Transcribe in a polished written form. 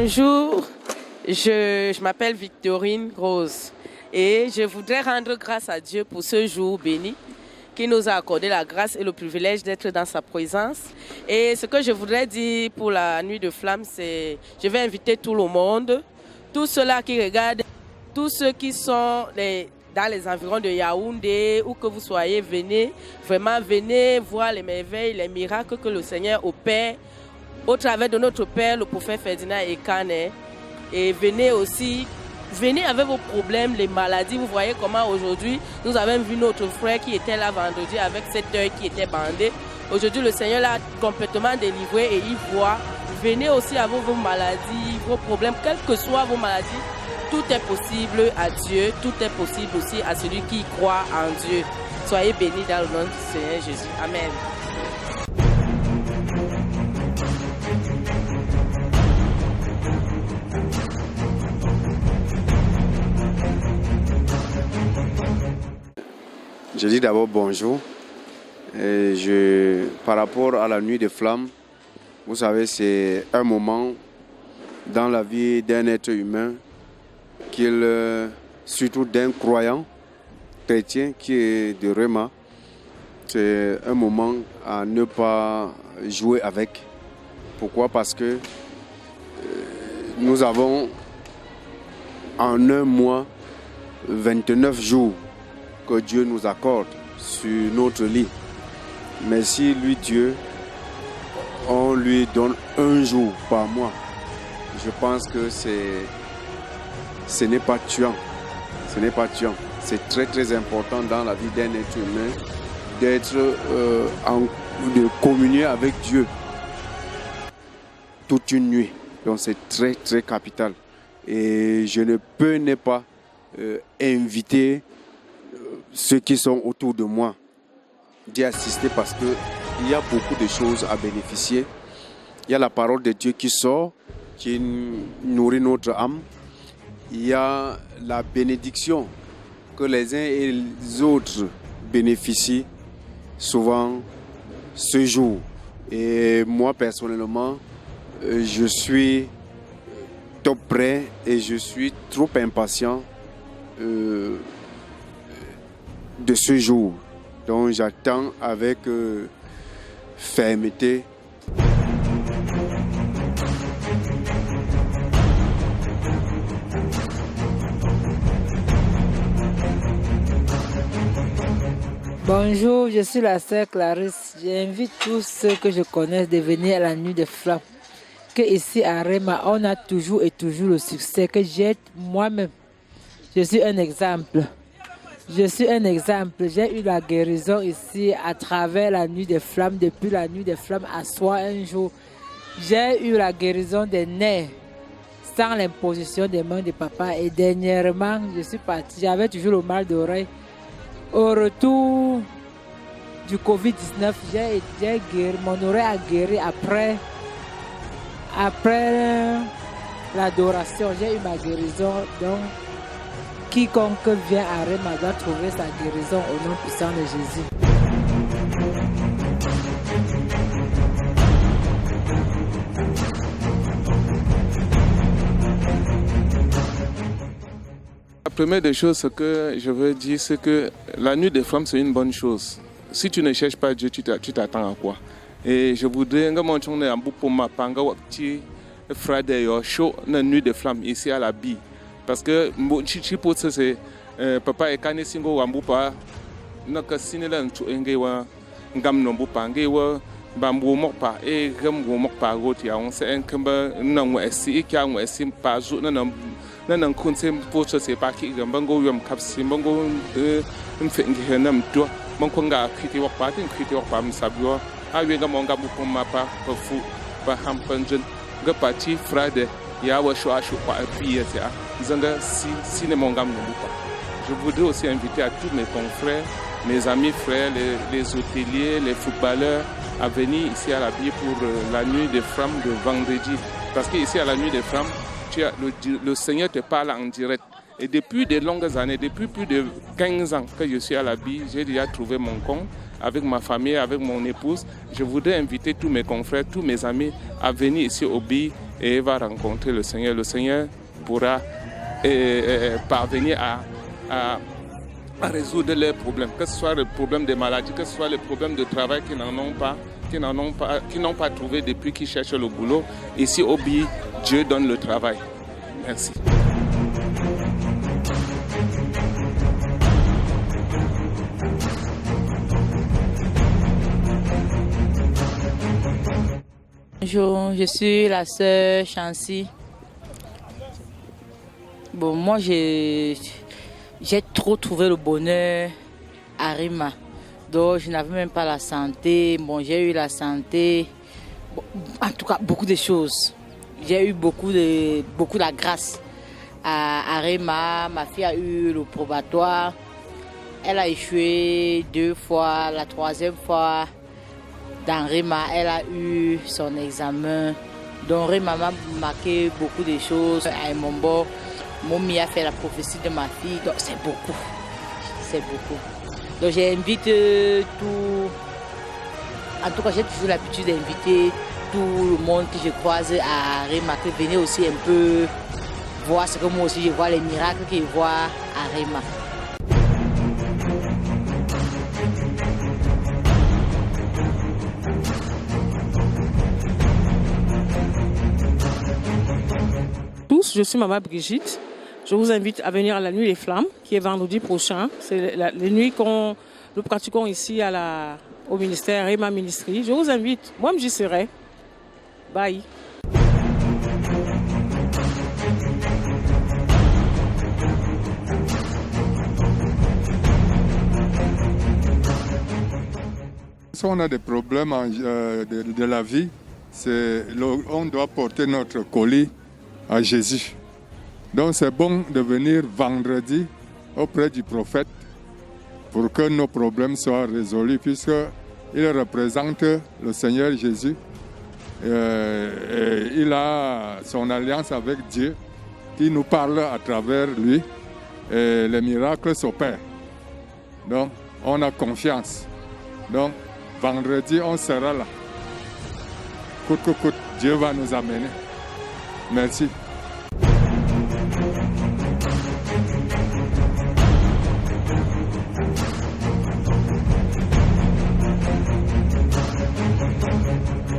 Bonjour, je m'appelle Victorine Rose et je voudrais rendre grâce à Dieu pour ce jour béni qui nous a accordé la grâce et le privilège d'être dans sa présence. Et ce que je voudrais dire pour la nuit de flamme, c'est je vais inviter tout le monde, tous ceux-là qui regardent, tous ceux qui sont dans les environs de Yaoundé, où que vous soyez, venez voir les merveilles, les miracles que le Seigneur opère au travers de notre Père, le prophète Ferdinand Ekane. Et venez avec vos problèmes, les maladies. Vous voyez comment aujourd'hui, nous avons vu notre frère qui était là vendredi avec cet œil qui était bandé. Aujourd'hui, le Seigneur l'a complètement délivré et il voit. Venez aussi avec vos maladies, vos problèmes, quelles que soient vos maladies. Tout est possible à Dieu, tout est possible aussi à celui qui croit en Dieu. Soyez bénis dans le nom du Seigneur Jésus. Amen. Je dis d'abord bonjour. Par rapport à la nuit des flammes, vous savez, c'est un moment dans la vie d'un être humain, surtout d'un croyant chrétien qui est de Réma. C'est un moment à ne pas jouer avec. Pourquoi? Parce que nous avons en un mois 29 jours que Dieu nous accorde sur notre lit. Mais si lui, Dieu, on lui donne un jour par mois, je pense que ce n'est pas tuant. Ce n'est pas tuant. C'est très très important dans la vie d'un être humain de communier avec Dieu toute une nuit. Donc c'est très très capital. Et je ne peux ne pas inviter ceux qui sont autour de moi d'y assister parce qu'il y a beaucoup de choses à bénéficier. Il y a la parole de Dieu qui sort, qui nourrit notre âme. Il y a la bénédiction que les uns et les autres bénéficient souvent ce jour. Et moi personnellement, je suis trop prêt et je suis trop impatient de ce jour. Donc j'attends avec fermeté. Bonjour, je suis la sœur Clarisse. J'invite tous ceux que je connais de venir à la nuit des flammes. Que ici à Réma, on a toujours et toujours le succès. Que j'ai moi-même, je suis un exemple. Je suis un exemple. J'ai eu la guérison ici à travers la nuit des flammes. Depuis la nuit des flammes à soi un jour, j'ai eu la guérison des nerfs sans l'imposition des mains de papa. Et dernièrement, je suis partie. J'avais toujours le mal d'oreille. Au retour du Covid-19, j'ai guéri. Mon oreille a guéri après l'adoration. J'ai eu ma guérison. Donc, quiconque vient à Réma doit trouver sa guérison au nom puissant de Jésus. La première des choses que je veux dire, c'est que la nuit des flammes, c'est une bonne chose. Si tu ne cherches pas Dieu, tu t'attends à quoi? Et je voudrais que mon chon ait un bout pour ma panga ou petit frère de chaud la nuit des flammes ici à la bille. Parce que si pour ça c'est papa et kane singo wambu pa na ka sinela ntu engewa ngam no bu pa ngewa bambu mok pa e gam go mok pa roti on se en kamba na ngwa si ikya ngwa si pa zu na kun sem pour ça c'est pas ki gam bango yom kap sim bango mfe nge nam to man ko nga khiti wak pa tin khiti wak pa msabyo a we ngam ngam bu ma pa fu ba hampanjen ga parti frade ya wa sho pa piya ta zanga si ne mon ngam no bu pa. Je voudrais aussi inviter à tous mes confrères, mes amis frères, les hôteliers, les footballeurs à venir ici à la Bille pour la nuit des flammes de vendredi. Parce qu'ici à la nuit des flammes, le Seigneur te parle en direct. Et depuis de longues années, depuis plus de 15 ans que je suis à la Bille, j'ai déjà trouvé mon compte avec ma famille, avec mon épouse. Je voudrais inviter tous mes confrères, tous mes amis à venir ici au Bille et va rencontrer le Seigneur. Le Seigneur pourra parvenir à résoudre leurs problèmes, que ce soit le problème des maladies, que ce soit le problème de travail qu'ils n'ont pas trouvé depuis qu'ils cherchent le boulot. Ici au BI, Dieu donne le travail. Merci. Bonjour, je suis la sœur Chancy. Bon, moi j'ai trop trouvé le bonheur à Rima. Donc je n'avais même pas la santé. Bon, j'ai eu la santé. Bon, en tout cas, beaucoup de choses. J'ai eu beaucoup de la grâce à Rima. Ma fille a eu le probatoire. Elle a échoué 2 fois. La 3e fois, dans Rima, elle a eu son examen. Donc Rima m'a marqué beaucoup de choses. À Mombo, Momi a fait la prophétie de ma fille. Donc c'est beaucoup. C'est beaucoup. Donc j'invite tout. En tout cas, j'ai toujours l'habitude d'inviter tout le monde que je croise à Rima, que venez aussi un peu voir ce que moi aussi je vois, les miracles qu'ils voient à Rima. Je suis Maman Brigitte. Je vous invite à venir à la Nuit des Flammes, qui est vendredi prochain. C'est la nuit qu'on nous pratiquons ici au ministère Rima Ministry. Je vous invite. Moi, j'y serai. Bye. Si on a des problèmes de la vie, on doit porter notre colis à Jésus. Donc c'est bon de venir vendredi auprès du prophète pour que nos problèmes soient résolus, puisqu'il représente le Seigneur Jésus. Il a son alliance avec Dieu qui nous parle à travers lui et les miracles s'opèrent. Donc on a confiance. Donc vendredi on sera là. Coûte que coûte, Dieu va nous amener. Merci.